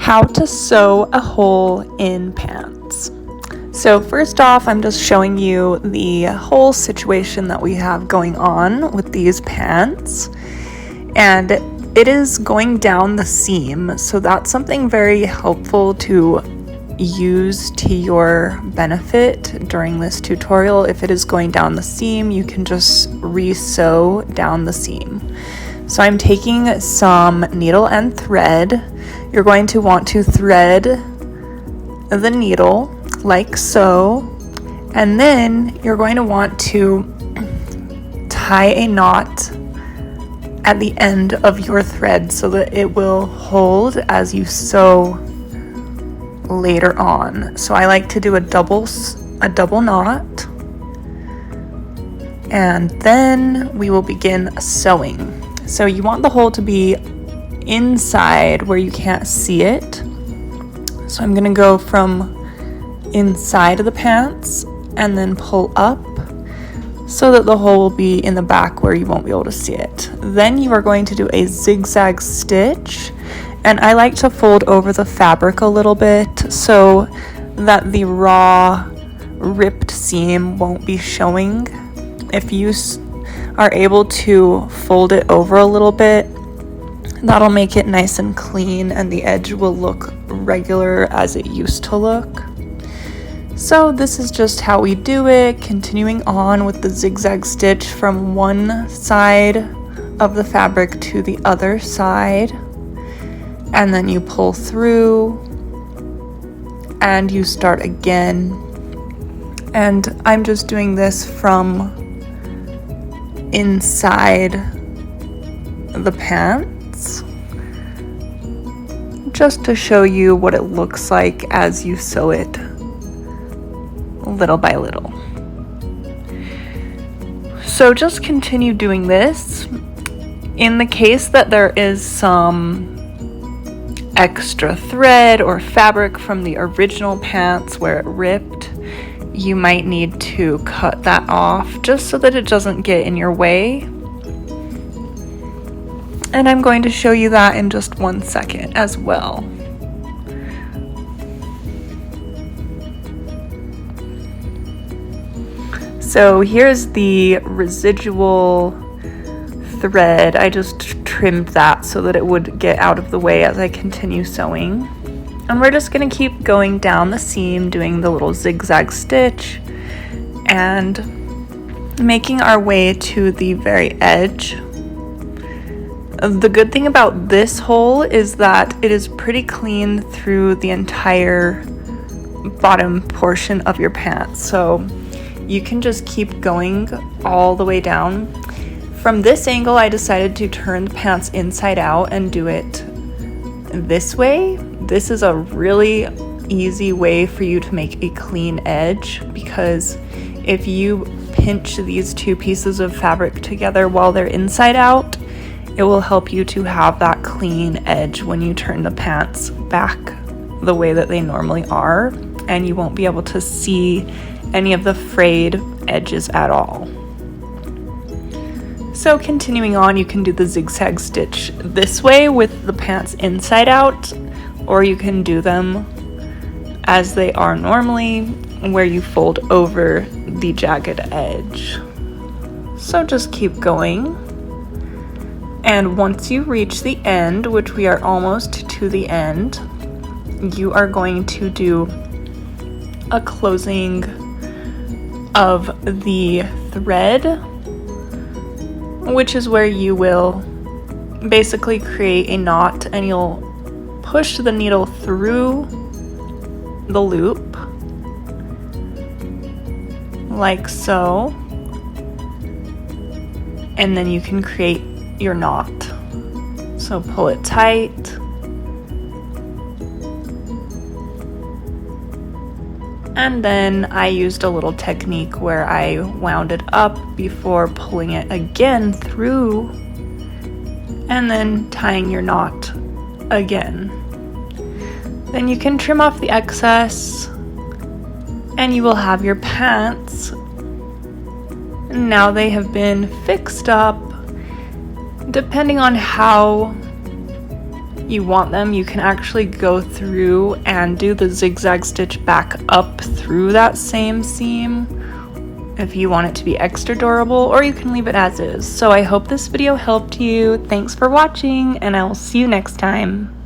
How to sew a hole in pants. So first off, I'm just showing you the whole situation that we have going on with these pants. And it is going down the seam, so that's something very helpful to use to your benefit during this tutorial. If it is going down the seam, you can just re-sew down the seam. So I'm taking some needle and thread. You're going to want to thread the needle like so, and then you're going to want to tie a knot at the end of your thread so that it will hold as you sew later on. So I like to do a double knot, and then we will begin sewing. So you want the hole to be inside where you can't see it. So I'm gonna go from inside of the pants and then pull up so that the hole will be in the back where you won't be able to see it. Then you are going to do a zigzag stitch, and I like to fold over the fabric a little bit so that the raw ripped seam won't be showing. If you are able to fold it over a little bit, that'll make it nice and clean and the edge will look regular as it used to look. So this is just how we do it, continuing on with the zigzag stitch from one side of the fabric to the other side, and then you pull through and you start again. And I'm just doing this from inside the pants just to show you what it looks like as you sew it little by little. So just continue doing this. In the case that there is some extra thread or fabric from the original pants where it ripped, you might need to cut that off just so that it doesn't get in your way. And I'm going to show you that in just 1 second as well. So here's the residual thread. I just trimmed that so that it would get out of the way as I continue sewing. And we're just going to keep going down the seam, doing the little zigzag stitch and making our way to the very edge. The good thing about this hole is that it is pretty clean through the entire bottom portion of your pants. So you can just keep going all the way down. From this angle, I decided to turn the pants inside out and do it this way. This is a really easy way for you to make a clean edge, because if you pinch these two pieces of fabric together while they're inside out, it will help you to have that clean edge when you turn the pants back the way that they normally are, and you won't be able to see any of the frayed edges at all. So continuing on, you can do the zigzag stitch this way with the pants inside out, or you can do them as they are normally, where you fold over the jagged edge. So just keep going. And once you reach the end, which we are almost to the end, you are going to do a closing of the thread, which is where you will basically create a knot, and you'll push the needle through the loop like so, and then you can create your knot. So pull it tight, and then I used a little technique where I wound it up before pulling it again through and then tying your knot again. Then you can trim off the excess and you will have your pants. Now they have been fixed up. Depending on how you want them, you can actually go through and do the zigzag stitch back up through that same seam if you want it to be extra durable, or you can leave it as is. So I hope this video helped you. Thanks for watching, and I will see you next time.